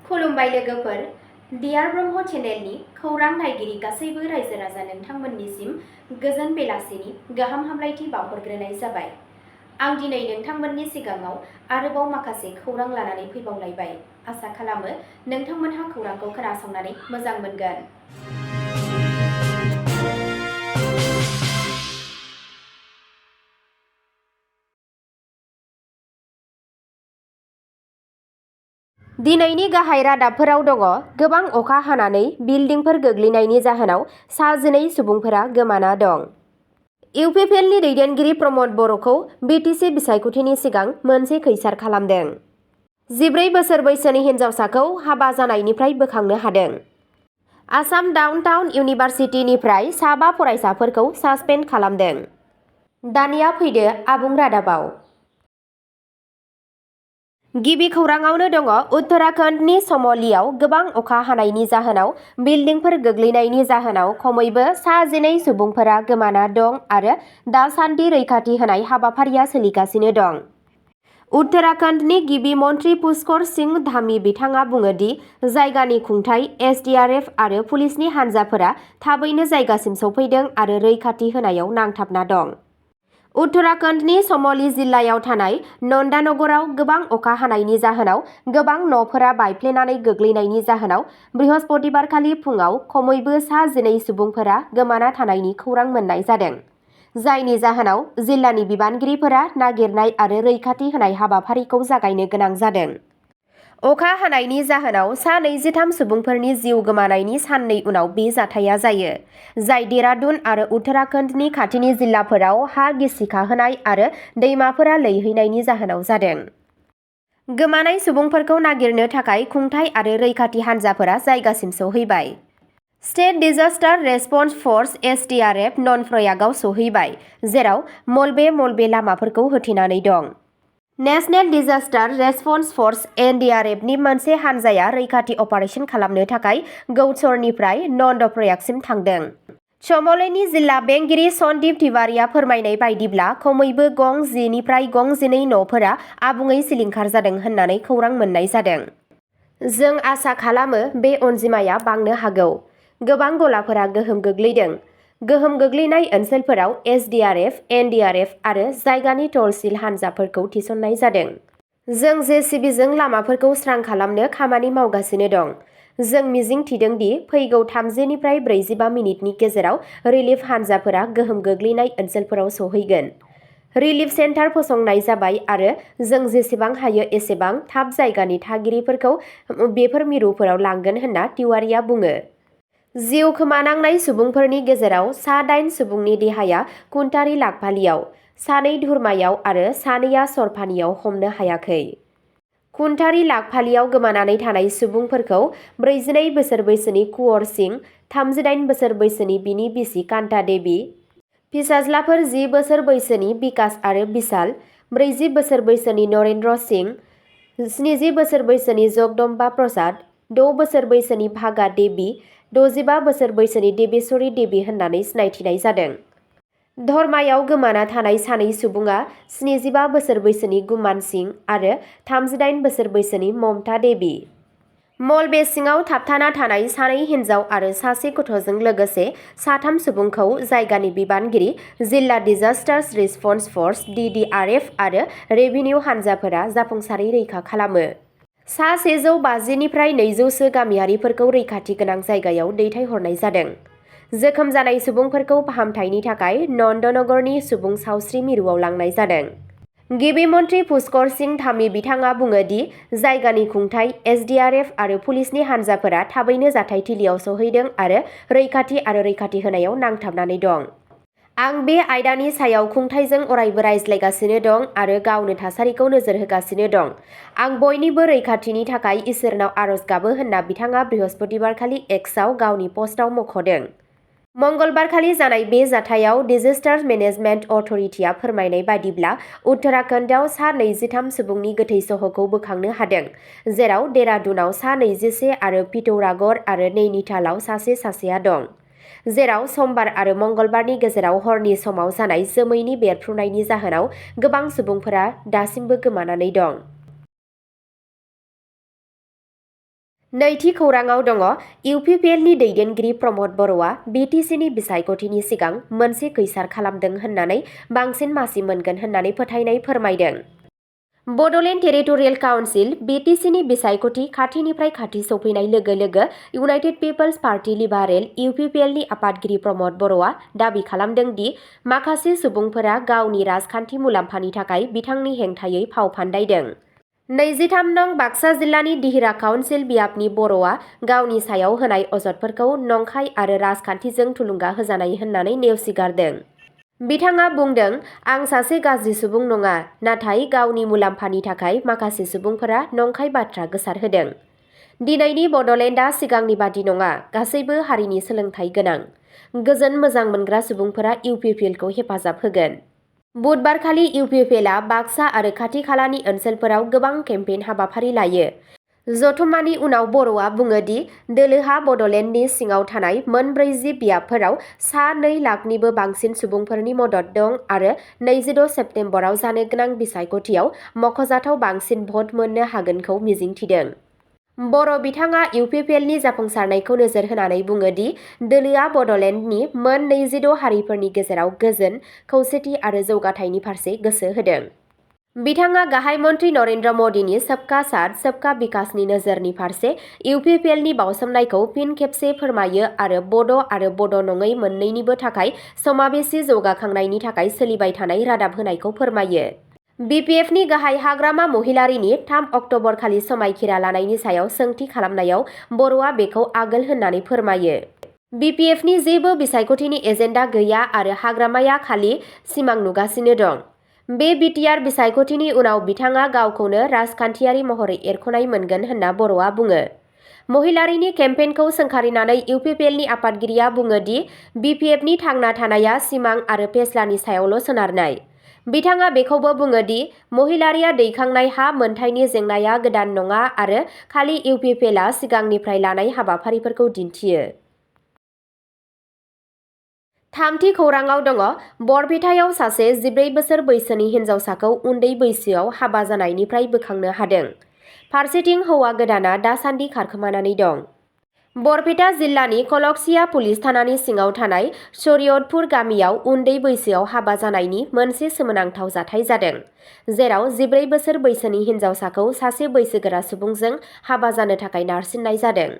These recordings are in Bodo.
खुलुमबाय लोगोफोर, डियार ब्रह्म चेनेलनि खौरां नायगिरि गासैबो रायजो राजा नोंथांमोननिसिम गोजोन बेलासिनि गाहाम हामलायथि बावहरग्रोनाय जाबाय। आं दिनै नोंथांमोननि सिगाङाव आरोबाव माखासे खौरां लानानै फैबावलायबाय। आसा खालामो नोंथांमोनहा खौरांखौ खोनासंनानै मोजां मोनगोन। दिनैनि गाहाय रादाबफोराव दङ गोबां अखा हानानै बिल्डिंफोर गोग्लैनायनि जाहोनाव 12 सुबुंफोरा गोमाना दं। इउपिपिएलनि दैदेनगिरि प्रमद बर'खौ बिटिसि बिसायख'थिनि सिगां मोनसे खैसार खालामदों। 14 बोसोर बैसोनि हिन्जावसाखौ हाबा जानायनिफ्राय बोखांनो हादों। आसाम डाउन टाउन इउनिभार्सिटिनिफ्राय 5 फरायसाफोरखौ सासपेन्ड खालामदों। दानिया फैदो आबुं रादाबाव। गिबि खौराङावनो दङ उत्तराखन्डनि समलियाव गोबां अखा हानायनि जाहोनाव बिल्डिंफोर गोग्लैनायनि जाहोनाव खमैबो 12 सुबुंफोरा गोमाना दं आरो दासान्दि रैखाथि होनाय हाबाफारिया सोलिगासिनो दं। उत्तराखन्डनि गिबि मन्थ्रि पुष्कर सिंह धामी बिथाङा बुङो दि जायगानि खुंथाय एसडीआरएफ आरो पुलिसनि हान्जाफोरा थाबैनो जायगासिम सौफैदों आरो रैखाथि होनायाव नांथाबना दं। उत्तराखन्डनि समली जिल्लायाव थानाय नन्दानगराव गोबां अखा हानायनि जाहोनाव गोबां न'फोरा बायफ्लेनानै गोग्लैनायनि जाहोनाव बृहस्पतिबारखालि फुङाव खमैबो 12 सुबुंफोरा गोमाना थानायनि खौरां मोन्नाय जादों, जायनि जाहोनाव जिल्लानि बिबानगिरिफोरा नागिरनाय आरो रैखाथि होनाय हाबाफारिखौ जागायनो गोनां जादों। अखा हानायनि जाहोनाव 23 सुबुंफोरनि जिउ गोमानायनि साननै उनाव बे जाथाया जायो, जाय देहरादुन आरो उत्तराखन्डनि खाथिनि जिल्लाफोराव हा गिसिखाहोनाय आरो दैमाफोरा लैहैनायनि जाहोनाव जादों। गोमानाय सुबुंफोरखौ नागिरनो थाखाय खुंथाय आरो रैखाथि हान्जाफोरा जायगासिम सौहैबाय। स्टेट डिजास्टार रेसपन्स फर्स एसडीआरएफ ननप्रयागआव सौहैबाय, जेराव मलबे लामाफोरखौ होथेनानै दं। नेशनेल डिजास्टार रेसपन्स फर्स एनडीआरएफनि मोनसे हान्जाया रैखाथि अपारेशन खालामनो थाखाय गौचरनिफ्राय नन्दप्रयागसिम थांदों। चमोलीनि जिल्ला बेंगिरि सन्दीप तिवारिया फोरमायनाय बायदिब्ला खमैबो गं 10 निफ्राय गं 12 न'फोरा आबुङै सिलिंखार जादों होननानै खौरां मोन्नाय जादों। जों आसा खालामो बे अनजिमाया बांनो हागौ। गोबां गलाफोरा गोहोम गोग्लैदों। गोहोम गोग्लैनाय ओनसोलफोराव एसडीआरएफ, एनडीआरएफ आरो जायगानि तहसिल हान्जाफोरखौ थिसननाय जादों। जों जेसीबीजों लामाफोरखौ स्रां खालामनो खामानि मावगासिनो दं। जों मिजिं थिदों दि फैगौ 30 निफ्राय 45 मिनिटनि गेजेराव रिलिफ हान्जाफोरा गोहोम गोग्लैनाय ओनसोलफोराव सौहैगोन। रिलिफ सेन्टार फसंनाय जाबाय आरो जों जेसेबां हायो एसेबां थाब जायगानि थागिरिफोरखौ बेफोर मिरुफोराव लांगोन होनना तिवारिया बुङो। जिउ खोमानांनाय सुबुंफोरनि गेजेराव 8 सुबुंनि देहाया कुन्टारी लागफालियाव, 2 धुरमायाव आरो 2 सरफानियाव हमनो हायाखै। कुन्टारी लागफालियाव गोमानानै थानाय सुबुंफोरखौ 42 बोसोर बैसोनि कुंवर सिंह, 38 बोसोर बैसोनि बिनि बिसि कान्ता देवी, फिसाज्लाफोर 10 बोसोर बैसोनि बिकास आरो बिशाल, 40 बोसोर बैसोनि नरेन्द्र सिंह, 70 बोसोर बैसोनि जगदम्बा प्रसाद, 6 बोसोर बैसोनि भागा देवी, 65 बोसोर बैसोनि देबेश्वरी देवी होननानै सिनायथिनाय जादों। धर्मायाव गोमाना थानाय 2 सुबुङा 75 बोसोर बैसोनि गुमान सिंह आरो 38 बोसोर बैसोनि ममता देवी। मलबे सिङाव थाबथाना थानाय 2 हिन्जाव आरो 1 गथ'जों लोगोसे 3 सुबुंखौ जायगानि बिबानगिरि, जिल्ला डिजास्टार रेसपन्स फर्स डीडीआरएफ आरो रेभिनिउ हान्जाफोरा जाफुंसारै रैखा खालामो। 150 निफ्राय 200 गामियारिफोरखौ रैखाथि गोनां जायगायाव दैथायहरनाय जादों। जोखोम जानाय सुबुंफोरखौ फाहामथायनि थाखाय नन्दनगरनि सुबुं सावस्रि मिरुआव लांनाय जादों। गिबि मन्थ्रि पुष्कर सिंह धामी बिथाङा बुङो दि जायगानि खुंथाय एसडीआरएफ आरो पुलिसनि हान्जाफोरा थाबैनो जाथायथिलियाव सौहैदों आरो रैखाथि होनायाव नांथाबनानै दं। आं बे आयदानि सायाव खुंथायजों अरायबो रायज्लायगासिनो दं आरो गावनो थासारिखौ नोजोर होगासिनो दं। आं बयनिबो रैखाथिनि थाखाय इसोरनाव आरज गाबो होनना बिथाङा बृहस्पतिबारखालि एक्सआव गावनि पस्टआव मख'दों। मंगलबारखालि जानाय बे जाथायाव डिजास्टार मेनेजमेन्ट अथ'रिटिआ फोरमायनाय बायदिब्ला उत्तराखन्डआव 23 सुबुंनि गोथै सह'खौ बोखांनो हादों, जेराव देहरादुनाव 21 आरो पिथौरागड़ आरो नैनीतालआव सासेआ दं। जेराव समबार आरो मंगलबारनि गेजेराव हरनि समाव जानाय जोमैनि बेरफ्रुनायनि जाहोनाव गोबां सुबुंफोरा दासिमबो गोमानानै दं। नैथि खौराङाव दङ इउपिपिएलनि दैदेनगिरि प्रमद बर'आ बिटिसिनि बिसायख'थिनि सिगां मोनसे खैसार खालामदों होननानै बांसिन मासि मोनगोन होननानै फोथायनाय फोरमायदों। बड'लेण्ड टेरिटरियेल काउन्सिल बिटिसिनि बिसायख'थि खाथिनिफ्राय खाथि सौफैनाय लोगो लोगो इउनाइटेड पिपल्स पार्टी लिबारेल इउपिपिएलनि आफादगिरि प्रमद बर'आ दाबि खालामदों दि माखासे सुबुंफोरा गावनि राजखान्थि मुलाम्फानि थाखाय बिथांनि हेंथायै फाव फान्दायदों। 23 नं बाक्सा जिल्लानि दिहिरा काउन्सिल बियाबनि बर'आ गावनि सायाव होनाय अजदफोरखौ नंखाय आरो राजखान्थिजों थुलुंगा होजानाय होननानै नेवसिगारदों। बिथाङा बुंदों, आं सासे गाज्रि सुबुं नङा, नाथाय गावनि मुलाम्फानि थाखाय माखासे सुबुंफोरा नंखाय बाथ्रा गोसारहोदों। दिनैनि बड'लेण्डआ सिगांनि बादि नङा, गासैबो हारिनि सोलोंथाइ गोनां, गोजोन मोजां मोनग्रा सुबुंफोरा इउपिपिएलखौ हेफाजाब होगोन। बुधबारखालि इउपिपिएलआ बाक्सा आरो खाथि खालानि ओनसोलफोराव गोबां केम्पेइन हाबाफारि लायो। जथुम्मानि उनाव बर'आ बुङो दि दोलोहा बड'लेण्डनि सिङाव थानाय मोन 40 बियाबफोराव सा 2 लाखनिबो बांसिन सुबुंफोरनि मदद दं आरो 26 सेप्तेम्बराव जानो गोनां बिसायख'थियाव मख'जाथाव बांसिन भट मोननो हागोनखौ मिजिंथिदों। बर' बिथाङा इउपिपिएलनि जाफुंसारनायखौ नोजोर होनानै बुङो दि दोलोआ बड'लेण्डनि मोन 26 हारिफोरनि गेजेराव गोजोन, खौसेथि आरो जौगाथायनि फारसे गोसो होदों। बिथाङा गाहाय मन्त्रि नरेन्द्र मदिनि सबका साथ सबका बिकासनि नोजोरनि फारसे इउपिपिएलनि बाउसोमनायखौ फिन खेबसे फोरमायो आरो बड' आरो बड' नङै मोन्नैनिबो थाखाय समावेशी जौगाखांनायनि थाखाय सोलिबाय थानाय रादाब होनायखौ फोरमायो। बिपिएफनि गाहाय हाग्रामा महिलारीनि 3 अक्ट'बर खालि समायखिरा लानायनि सायाव सोंथि खालामनायाव बर'आ बेखौ आगोल होननानै फोरमायो। बिपिएफनि जेबो बिसायख'थिनि एजेन्डा गैया आरो हाग्रामाया खालि सिमां नुगासिनो दं। बे बिटिआर बिसायख'थिनि उनाव बिथाङा गावखौनो राजखान्थियारि महरै एरख'नाय मोनगोन होनना बर'आ बुङो। महिलारीनि केम्पेइनखौ सोंखारिनानै इउपिपिएलनि आफादगिरिया बुङो दि बिपिएफनि थांना थानाया सिमां आरो फेस्लानि सायावल' सोनारनाय। बिथाङा बेखौबो बुङो दि महिलारीया दैखांनाय हा मोनथायनि जेंनाया गोदान नङा आरो खालि इउपिपिएलआ सिगांनिफ्राय लानाय हाबाफारिफोरखौ दिन्थियो। थामथि खौराङाव दङ बरपेटायाव सासे 14 बोसोर बैसोनि हिन्जावसाखौ उन्दै बैसोआव हाबा जानायनिफ्राय बोखांनो हादों। फारसेथिं हौवा गोदाना दासान्दि खारखोमानानै दं। बरपेटा जिल्लानि कलकसिया पुलिस थानानि सिङाव थानाय शरियतपुर गामियाव उन्दै बैसोआव हाबा जानायनि मोनसे सोमोनांथाव जाथाय जादों, जेराव 14 बोसोर बैसोनि हिन्जावसाखौ सासे बैसोगोरा सुबुंजों हाबा जानो थाखाय नारसिननाय जादों।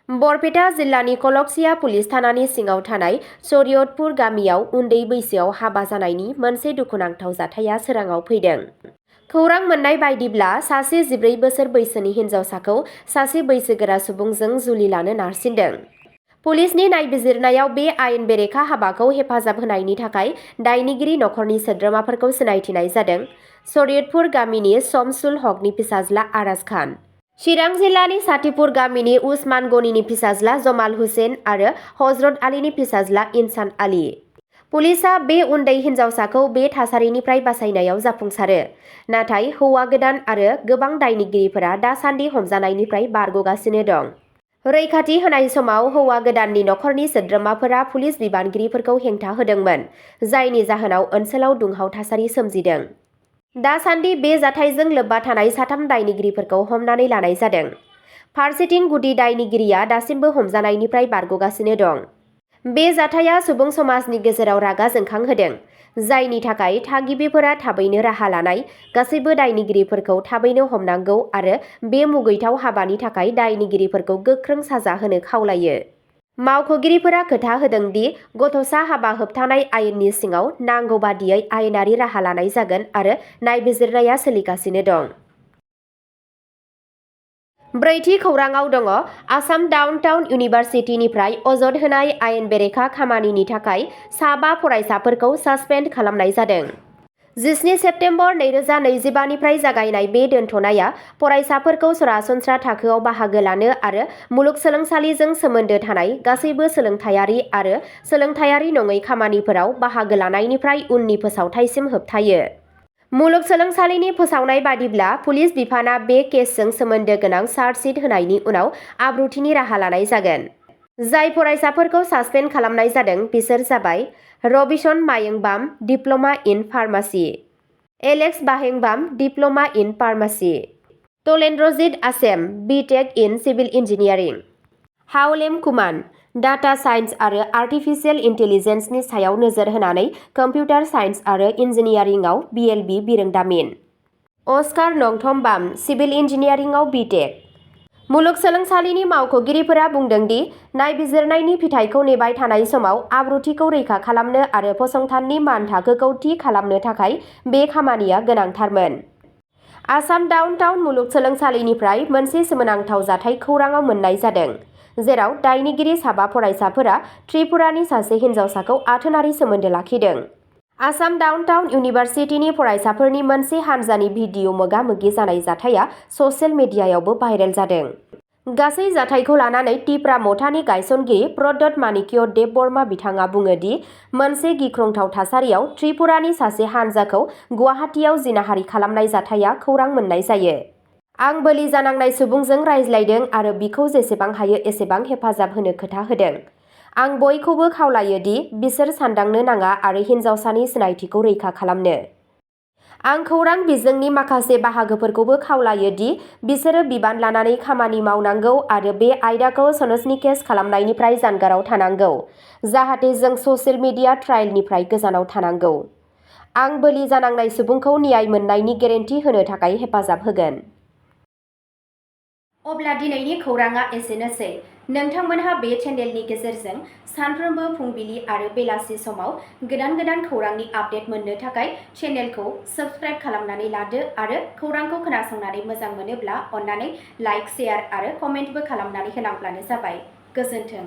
बरपेटा जिल्लानि कलकसिया पुलिस थानानि सिङाव थानाय शरियतपुर गामियाव उन्दै बैसोआव हाबा जानायनि मोनसे दुखुनांथाव जाथाया सोराङाव फैदों। खौरां मोननाय बायदिब्ला सासे 14 बोसोर बैसोनि हिन्जावसाखौ सासे बैसोगोरा सुबुंजों जुलि लानो नारसिनदों। पुलिसनि नायबिजिरनायाव बे आयेन बेरेखा हाबाखौ हेफाजाब होनायनि थाखाय दायनिगिरि नखरनि सोद्रोमाफोरखौ सिनायथिनाय जादों। शरियतपुर गामिनि शमसुल हकनि फिसाज्ला आराज खान, चिरां जिल्लानि साथिपुर गामिनि उस्मान गनीनि फिसाज्ला जमाल हुसेन आरो हजरत आलीनि फिसाज्ला इनसान आली। पुलिसआ बे उन्दै हिन्जावसाखौ बे थासारिनिफ्राय बासायनायाव जाफुंसारो, नाथाय हौवा गोदान आरो गोबां दायनिगिरिफोरा दासान्दि हमजानायनिफ्राय बारग'गासिनो दं। रैखाथि होनाय समाव हौवा गोदाननि नखरनि सोद्रोमाफोरा पुलिस बिबानगिरिफोरखौ हेंथा होदोंमोन, जायनि जाहोनाव ओनसोलाव दुंहाव थासारि सोमजिदों। दासान्दि बे जाथायजों लोब्बा थानाय 3 दायनिगिरिफोरखौ हमनानै लानाय जादों। फारसेथिं गुदि दायनिगिरिया दासिमबो हमजानायनिफ्राय बारग'गासिनो दं। बे जाथाया सुबुं समाजनि गेजेराव रागा जोंखांहोदों, जायनि थाखाय थागिबिफोरा थाबैनो राहा लानाय, गासैबो दायनिगिरिफोरखौ थाबैनो हमनांगौ आरो बे मुगैथाव हाबानि थाखाय दायनिगिरिफोरखौ गोख्रों साजा होनो खावलायो। मावख'गिरिफोरा खोथा होदों दि गथ'सा हाबा होबथानाय आयेननि सिङाव नांगौ बादियै आयेनारि राहा लानाय जागोन आरो नायबिजिरनाया सोलिगासिनो दं। ब्रैथि खौराङाव दङ आसाम डाउन टाउन इउनिभार्सिटिनिफ्राय अजद होनाय आयेन बेरेखा खामानिनि थाखाय 5 फरायसाफोरखौ सासपेन्ड खालामनाय जादों। 17 सेप्तेम्बर 2025 निफ्राय जागायनाय बे दोनथ'नाया फरायसाफोरखौ सरासनस्रा थाखोआव बाहागो लानो आरो मुलुगसोलोंसालिजों सोमोन्दो थानाय गासैबो सोलोंथायारि आरो सोलोंथायारि नङै खामानिफोराव बाहागो लानायनिफ्राय उननि फोसावथायसिम होबथायो। मुलुगसोलोंसालिनि फोसावनाय बादिब्ला पुलिस बिफाना बे केसजों सोमोन्दो गोनां चार्जशीट होनायनि उनाव आब्रुथिनि राहा लानाय जागोन। जाय फरायसाफोरखौ सासपेन्ड खालामनाय जादों बिसोर जाबाय Rabison Mayengbam, diploma in pharmacy, Alex Bahengbam, diploma in pharmacy, Talendrajit Asem BTech in civil engineering. हाउलेम कुमान डाटा साइन्स आरो आर्टिफिशियेल इन्टेलिजेन्सनि सायाव नोजोर होनानै कम्पिउटार साइन्स आरो इन्जिनियारिंआव BLB बिरोंदामिन। अस्कार नंथम-बाम सिभिल इन्जिनियारिंआव BTech। मुलुगसोलोंसालिनि मावख'गिरिफोरा बुंदों दि नायबिजिरनायनि फिथायखौ नेबाय थानाय समाव आब्रुथिखौ रैखा खालामनो आरो फसंथाननि मानथाखोखौ थि खालामनो थाखाय बे खामानिया गोनांथारमोन। आसाम डाउनटाउन मुलुगसोलोंसालिनिफ्राय मोनसे सोमोनांथाव जाथाय खौराङाव मोन्नाय जादों, जेराव दायनिगिरि साबा फरायसाफोरा त्रिपुरानि सासे हिन्जावसाखौ आथोनारि सोमोन्दो लाखिदों। आसाम डाउनटाउन इउनिभार्सिटिनि फरायसाफोरनि मोनसे हानजानि भिडिअ मोगा-मोगि जानाय जाथाया ससियेल मिडियायावबो भाइरेल जादों। गासै जाथायखौ लानानै तिप्रा मथानि गायसनगिरि प्रदत्त माणिक्य देब बर्मा बिथाङा बुङो दि मोनसे गिख्रंथाव थासारियाव त्रिपुरानि सासे हानजाखौ गुवाहाटीआव जिनाहारि खालामनाय जाथाया खौरां मोन्नाय जायो। आं बोलि जानांनाय सुबुंजों रायज्लायदों आरो बिखौ जेसेबां हायो एसेबां हेफाजाब होनो खोथा होदों। आं बयखौबो खावलायो दि बिसोर सानदांनो नाङा आरो हिन्जावसानि सिनायथिखौ रैखा खालामनो। आं खौरां बिजोंनि माखासे बाहागोफोरखौबो खावलायो दि बिसोरो बिबान लानानै खामानि मावनांगौ आरो बे आयदाखौ सनस्निकेस खालामनायनिफ्राय जानगाराव थानांगौ, जाहाथे जों ससियेल मिडिया ट्रायलनिफ्राय गोजानाव थानांगौ। आं बोलि जानांनाय सुबुंखौ न्याय मोन्नायनि गेरेन्टि होनो थाखाय हेफाजाब होगोन। अब्ला दिनैनि खौराङा एसेनोसै। नोंथांमोनहा बे चेनेलनि गेजेरजों सानफ्रोमबो फुंबिलि आरो बेलासि समाव गोदान खौरांनि आपडेट मोननो थाखाय चेनेलखौ साबस्क्राइब खालामनानै लादो आरो खौरांखौ खोनासंनानै मोजां मोनोब्ला अन्नानै लाइक, शेयार आरो कमेन्टबो खालामनानै होलांब्लानो जाबाय। गोजोन्थों।